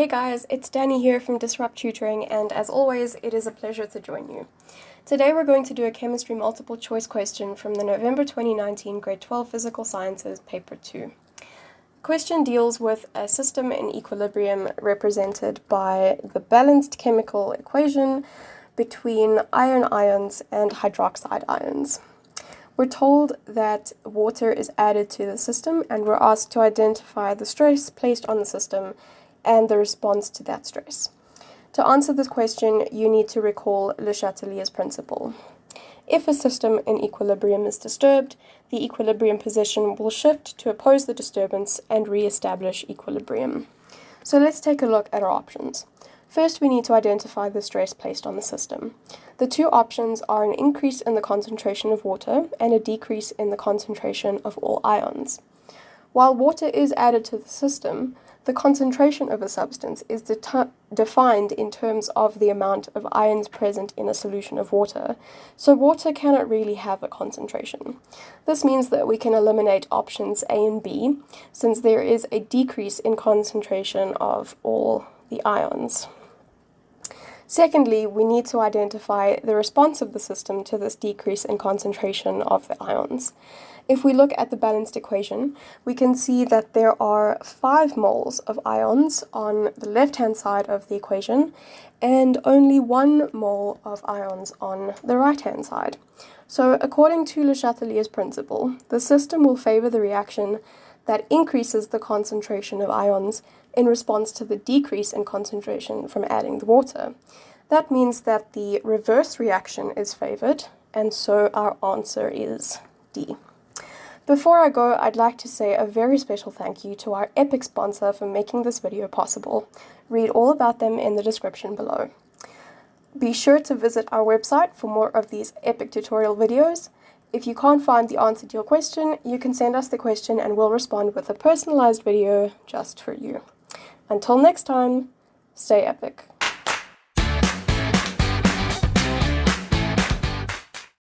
Hey guys, it's Danny here from Disrupt Tutoring, and as always, it is a pleasure to join you. Today we're going to do a chemistry multiple choice question from the November 2019 Grade 12 Physical Sciences Paper 2. The question deals with a system in equilibrium represented by the balanced chemical equation between iron ions and hydroxide ions. We're told that water is added to the system, and we're asked to identify the stress placed on the system and the response to that stress. To answer this question, you need to recall Le Chatelier's principle. If a system in equilibrium is disturbed, the equilibrium position will shift to oppose the disturbance and re-establish equilibrium. So let's take a look at our options. First, we need to identify the stress placed on the system. The two options are an increase in the concentration of water and a decrease in the concentration of all ions. While water is added to the system, the concentration of a substance is defined in terms of the amount of ions present in a solution of water, so water cannot really have a concentration. This means that we can eliminate options A and B, since there is a decrease in concentration of all the ions. Secondly, we need to identify the response of the system to this decrease in concentration of the ions. If we look at the balanced equation, we can see that there are 5 moles of ions on the left-hand side of the equation and only 1 mole of ions on the right-hand side. So according to Le Chatelier's principle, the system will favor the reaction that increases the concentration of ions in response to the decrease in concentration from adding the water. That means that the reverse reaction is favored, and so our answer is D. Before I go, I'd like to say a very special thank you to our epic sponsor for making this video possible. Read all about them in the description below. Be sure to visit our website for more of these epic tutorial videos. If you can't find the answer to your question, you can send us the question and we'll respond with a personalized video just for you. Until next time, stay epic.